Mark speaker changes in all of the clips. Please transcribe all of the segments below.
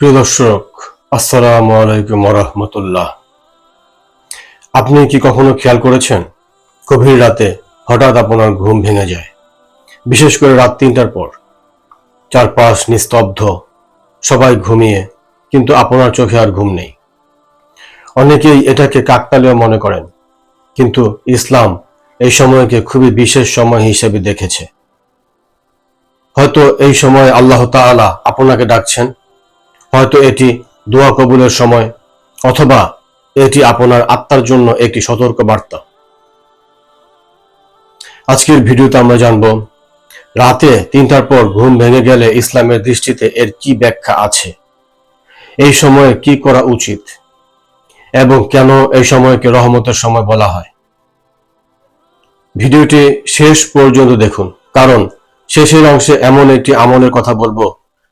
Speaker 1: প্রিয় দর্শক, আসসালামু আলাইকুম ওয়া রাহমাতুল্লাহ। আপনি কি কখনো খেয়াল করেছেন গভীর রাতে হঠাৎ আপনার ঘুম ভেঙে যায়, বিশেষ করে রাত ৩টার পর? চারপাশ নিস্তব্ধ, সবাই ঘুমিয়ে, কিন্তু আপনার চোখে আর ঘুম নেই। অনেকেই এটাকে কাকতালীয় মনে করেন, কিন্তু ইসলাম এই সময়কে খুবই বিশেষ সময় হিসেবে দেখেছে। হয়তো এই সময় আল্লাহ তাআলা আপনাকে ডাকছেন, হয়তো এটি দোয়া কবুলের সময়, অথবা এটি আপনার আত্মার জন্য একটি সতর্ক বার্তা। আজকের ভিডিওতে আমরা জানব রাতে ৩টার পর ঘুম ভেঙে গেলে ইসলামের দৃষ্টিতে এর কি ব্যাখ্যা আছে, এই সময়ে কি করা উচিত, এবং কেন এই সময়কে রহমতের সময় বলা হয়। ভিডিওটি শেষ পর্যন্ত দেখুন, কারণ শেষের অংশে এমন একটি আমলের কথা বলবো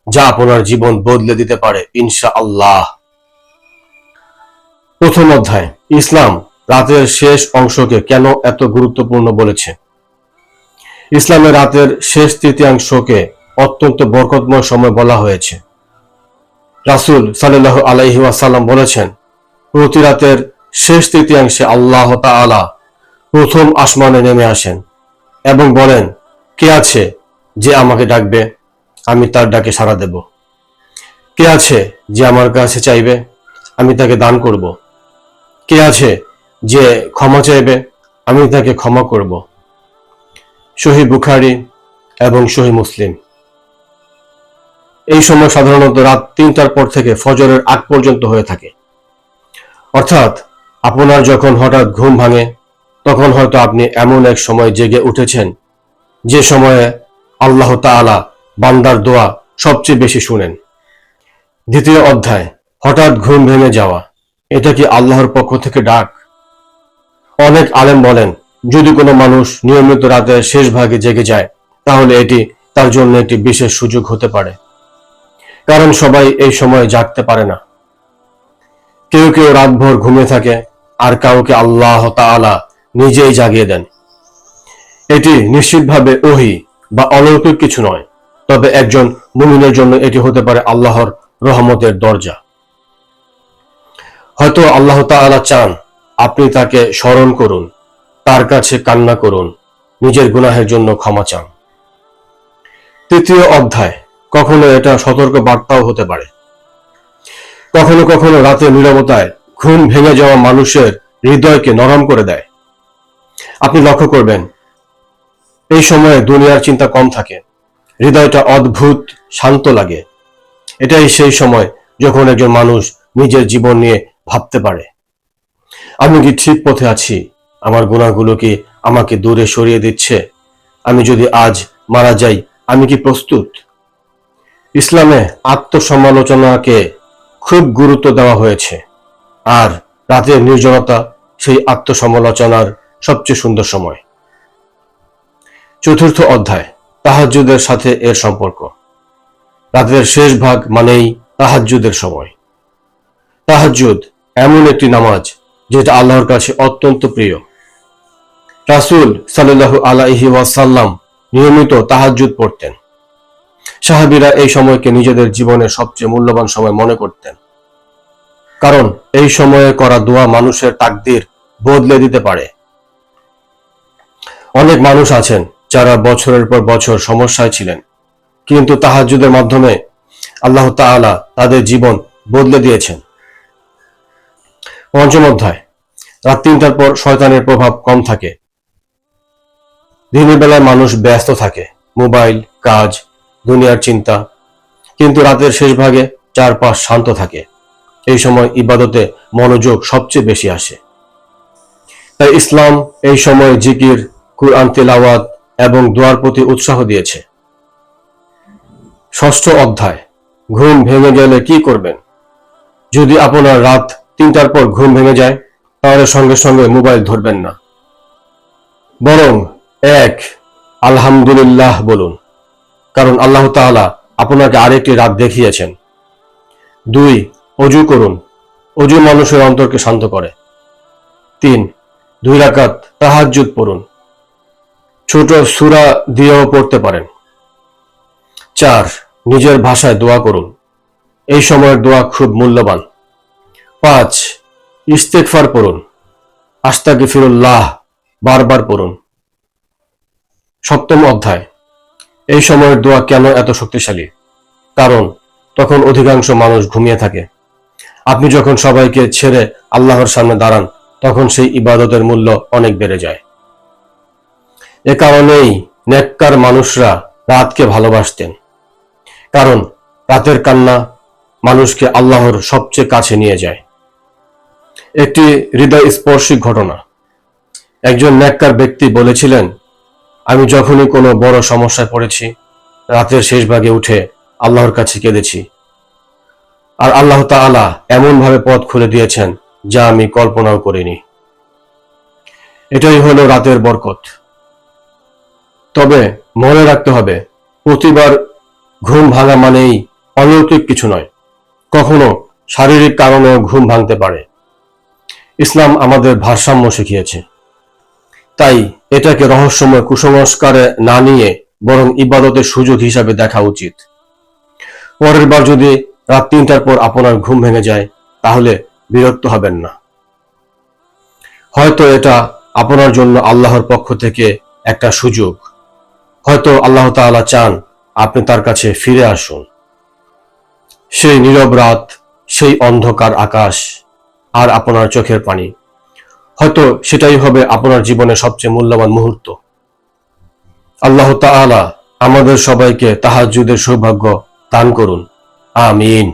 Speaker 1: যা আপনার জীবন বদলে দিতে পারে ইনশাআল্লাহ। প্রথম অধ্যায়, ইসলাম রাতের শেষ অংশকে কেন এত গুরুত্বপূর্ণ বলেছে। ইসলামের রাতের শেষ তৃতীয়াংশকে অত্যন্ত বরকতময় সময় বলা হয়েছে। রাসূল সাল্লাল্লাহু আলাইহি ওয়াসাল্লাম বলেছেন, প্রতি রাতের শেষ তৃতীয়াংশে আল্লাহ তাআলা প্রথম আসমানে নেমে আসেন এবং বলেন, কে আছে যে আমাকে ডাকবে, আমি তার ডাকে সাড়া দেব। কে আছে যে আমার কাছে চাইবে, আমি তাকে দান করব। কে আছে যে ক্ষমা চাইবে, আমি তাকে ক্ষমা করব। সহিহ বুখারী এবং সহিহ মুসলিম। এই সময় সাধারণত রাত ৩টার পর থেকে ফজরের আগ পর্যন্ত হয়ে থাকে। অর্থাৎ আপনার যখন হঠাৎ ঘুম ভাঙে, তখন হয়তো আপনি এমন এক সময় জেগে উঠেছেন যে সময়ে আল্লাহ তাআলা বান্দার দোয়া সবচেয়ে বেশি শুনেন। দ্বিতীয় অধ্যায়, হঠাৎ ঘুম ভেঙে যাওয়া, এটা কি আল্লাহর পক্ষ থেকে ডাক? অনেক আলেম বলেন, যদি কোনো মানুষ নিয়মিত রাতের শেষ ভাগে জেগে যায়, তাহলে এটি তার জন্য একটি বিশেষ সুযোগ হতে পারে। কারণ সবাই এই সময় জাগতে পারে না। কেউ কেউ রাতভর ঘুমিয়ে থাকে, আর কাউকে আল্লাহ তাআলা নিজেই জাগিয়ে দেন। এটি নিশ্চিতভাবে ওহী বা অলৌকিক কিছু নয়, তবে একজন মুমিনের জন্য এটি হতে পারে আল্লাহর রহমতের দরজা। হয়তো আল্লাহ তাআলা চান আপনি তাকে স্মরণ করুন, তার কাছে কান্না করুন, নিজের গুনাহের জন্য ক্ষমা চান। তৃতীয় অধ্যায়, কখনো এটা সতর্ক বার্তাও হতে পারে। কখনো কখনো রাতে নীরবতায় ঘুম ভেঙে যাওয়া মানুষের হৃদয়কে নরম করে দেয়। আপনি লক্ষ্য করবেন, এই সময়ে দুনিয়ার চিন্তা কম থাকে, হৃদয়টা অদ্ভুত শান্ত লাগে। এটাই সেই সময় যখন একজন মানুষ নিজের জীবন নিয়ে ভাবতে পারে, আমি কি ঠিক পথে আছি? আমার গুনাহগুলো কি আমাকে দূরে সরিয়ে দিচ্ছে? আমি যদি আজ মারা যাই, আমি কি প্রস্তুত? ইসলামে আত্মসমালোচনাকে খুব গুরুত্ব দেওয়া হয়েছে, আর রাতের নির্জনতা সেই আত্মসমালোচনার সবচেয়ে সুন্দর সময়। চতুর্থ অধ্যায়, তাহাজ্জুদের সাথে এর সম্পর্ক। রাতের শেষ ভাগ মানেই তাহাজ্জুদের সময়। তাহাজ্জুদ এমন একটি নামাজ যেটা আল্লাহর কাছে অত্যন্ত প্রিয়। রাসূল সাল্লাল্লাহু আলাইহি ওয়াসাল্লাম নিয়মিত তাহাজ্জুদ পড়তেন। সাহাবীরা এই সময়কে নিজেদের জীবনের সবচেয়ে মূল্যবান সময় মনে করতেন, কারণ এই সময়ে করা দোয়া মানুষের তাকদীর বদলে দিতে পারে। অনেক মানুষ আছেন যারা বছরের পর বছর সমস্যায় ছিলেন, কিন্তু তাহাজ্জুদের মাধ্যমে আল্লাহ তাআলা তাদের জীবন বদলে দিয়েছেন। পঞ্চম অধ্যায়, রাত ৩টার পর শয়তানের প্রভাব কম থাকে। দিনের বেলায় মানুষ ব্যস্ত থাকে, মোবাইল, কাজ, দুনিয়ার চিন্তা, কিন্তু রাতের শেষ ভাগে চারপাশ শান্ত থাকে। এই সময় ইবাদতে মনোযোগ সবচেয়ে বেশি আসে। তাই ইসলাম এই সময় জিকির, কুরআন তিলাওয়াত এবং দোয়ার প্রতি উৎসাহ দিয়েছে। ষষ্ঠ অধ্যায়, ঘুম ভেঙে গেলে কি করবেন। যদি আপনার রাত ৩টার পর ঘুম ভেঙে যায়, তাহলে সঙ্গে সঙ্গে মোবাইল ধরবেন না, বরং এক আলহামদুলিল্লাহ বলুন, কারণ আল্লাহ তাআলা আপনাকে আরেকটি রাত দেখিয়েছেন। দুই, অজু করুন, অজু মানুষের অন্তরকে শান্ত করে। তিন, 2 রাকাত তাহাজ্জুদ পড়ুন, ছোট সূরা দিয়েও পড়তে পারেন। 4, নিজের ভাষায় দোয়া করুন। এই সময়ের দোয়া খুব মূল্যবান। 5, ইস্তেগফার পড়ুন, আস্তাগফিরুল্লাহ বারবার পড়ুন। 7ম অধ্যায়, এই সময়ের দোয়া কেন এত শক্তিশালী? কারণ তখন অধিকাংশ মানুষ ঘুমিয়ে থাকে। আপনি যখন সবাইকে ছেড়ে আল্লাহর সামনে দাঁড়ান, তখন সেই ইবাদতের মূল্য অনেক বেড়ে যায়। এ কারণেই নেককার মানুষরা রাতকে ভালোবাসতেন, কারণ রাতের কান্না মানুষকে আল্লাহর সবচেয়ে কাছে নিয়ে যায়। একটি হৃদয়স্পর্শী ঘটনা। একজন নেককার ব্যক্তি বলেছিলেন, আমি যখনই কোনো বড় সমস্যায় পড়েছি, রাতের শেষ ভাগে উঠে আল্লাহর কাছে কেঁদেছি, আর আল্লাহ তাআলা এমনভাবে পথ খুলে দিয়েছেন যা আমি কল্পনাও করিনি। এটাই হলো রাতের বরকত। তবে মনে রাখতে হবে, প্রতিবার ঘুম ভাঙা মানেই অলৌকিক কিছু নয়, কখনো শারীরিক কারণেও ঘুম ভাঙতে পারে। ইসলাম আমাদের ভারসাম্য শিখিয়েছে, তাই এটাকে রহস্যময় কুসংস্কারে না নিয়ে বরং ইবাদতের সুযোগ হিসাবে দেখা উচিত। পরের বার যদি রাত 3টার পর আপনার ঘুম ভেঙে যায়, তাহলে বিরক্ত হবেন না। হয়তো এটা আপনার জন্য আল্লাহর পক্ষ থেকে একটা সুযোগ। হয়তো আল্লাহ তাআলা চান আপনি তার কাছে ফিরে আসুন। সেই নীরব রাত, সেই অন্ধকার আকাশ, আর আপনার চোখের পানি, হয়তো সেটাই হবে আপনার জীবনের সবচেয়ে মূল্যবান মুহূর্ত। আল্লাহ তাআলা আমাদের সবাইকে তাহাজ্জুদের সৌভাগ্য দান করুন। আমিন।